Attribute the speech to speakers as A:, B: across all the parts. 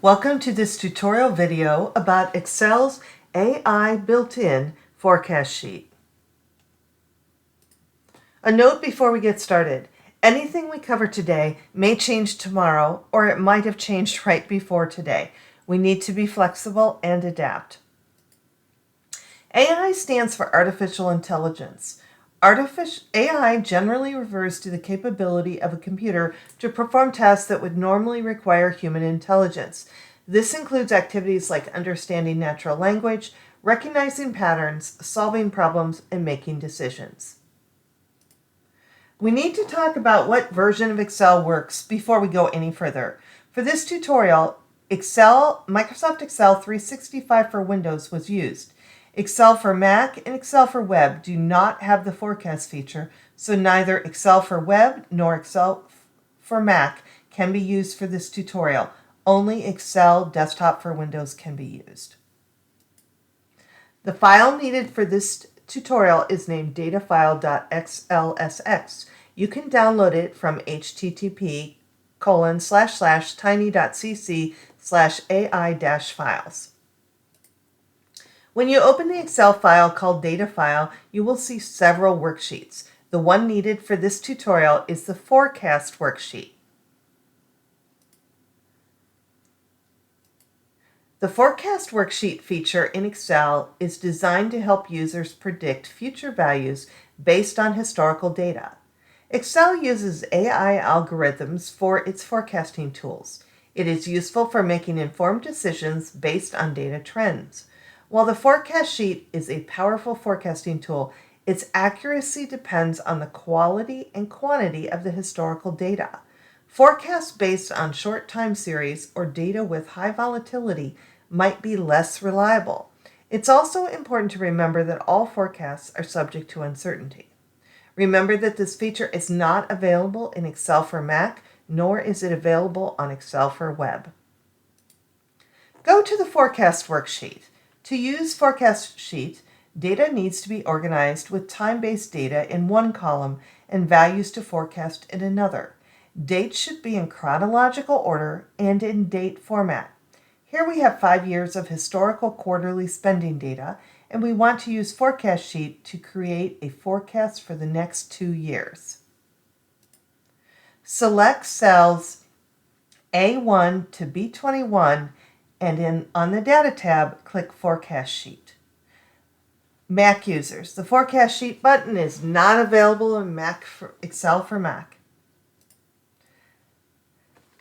A: Welcome to this tutorial video about Excel's AI built-in forecast sheet. A note before we get started. Anything we cover today may change tomorrow, or it might have changed right before today. We need to be flexible and adapt. AI stands for artificial intelligence. AI generally refers to the capability of a computer to perform tasks that would normally require human intelligence. This includes activities like understanding natural language, recognizing patterns, solving problems, and making decisions. We need to talk about what version of Excel works before we go any further. For this tutorial, Microsoft Excel 365 for Windows was used. Excel for Mac and Excel for Web do not have the forecast feature, so neither Excel for Web nor Excel for Mac can be used for this tutorial. Only Excel Desktop for Windows can be used. The file needed for this tutorial is named datafile.xlsx. You can download it from http://tiny.cc/ai-files. When you open the Excel file called Data File, you will see several worksheets. The one needed for this tutorial is the Forecast worksheet. The Forecast worksheet feature in Excel is designed to help users predict future values based on historical data. Excel uses AI algorithms for its forecasting tools. It is useful for making informed decisions based on data trends. While the forecast sheet is a powerful forecasting tool, its accuracy depends on the quality and quantity of the historical data. Forecasts based on short time series or data with high volatility might be less reliable. It's also important to remember that all forecasts are subject to uncertainty. Remember that this feature is not available in Excel for Mac, nor is it available on Excel for Web. Go to the Forecast worksheet. To use Forecast Sheet, data needs to be organized with time-based data in one column and values to forecast in another. Dates should be in chronological order and in date format. Here we have 5 years of historical quarterly spending data, and we want to use Forecast Sheet to create a forecast for the next 2 years. Select cells A1 to B21 and on the Data tab, click Forecast Sheet. Mac users, the Forecast Sheet button is not available in Excel for Mac.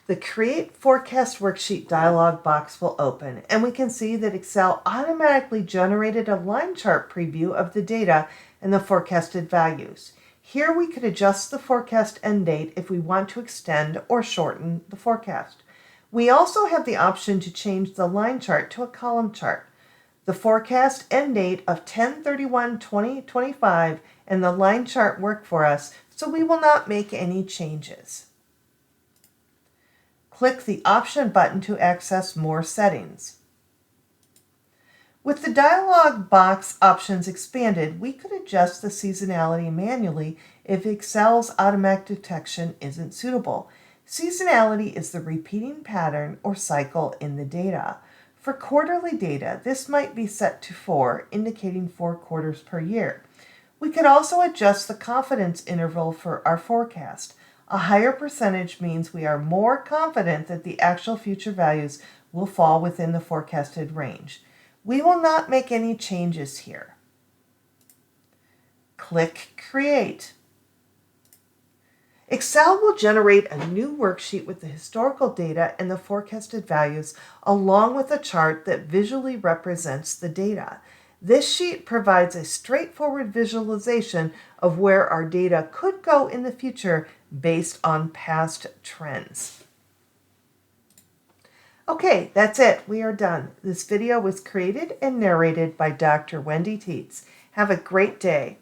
A: The Create Forecast Worksheet dialog box will open, and we can see that Excel automatically generated a line chart preview of the data and the forecasted values. Here we could adjust the forecast end date if we want to extend or shorten the forecast. We also have the option to change the line chart to a column chart. The forecast end date of 10/31/2025 and the line chart work for us, so we will not make any changes. Click the Option button to access more settings. With the dialog box options expanded, we could adjust the seasonality manually if Excel's automatic detection isn't suitable. Seasonality is the repeating pattern or cycle in the data. For quarterly data, this might be set to 4, indicating 4 quarters per year. We could also adjust the confidence interval for our forecast. A higher percentage means we are more confident that the actual future values will fall within the forecasted range. We will not make any changes here. Click Create. Excel will generate a new worksheet with the historical data and the forecasted values, along with a chart that visually represents the data. This sheet provides a straightforward visualization of where our data could go in the future based on past trends. Okay, that's it. We are done. This video was created and narrated by Dr. Wendy Tietz. Have a great day.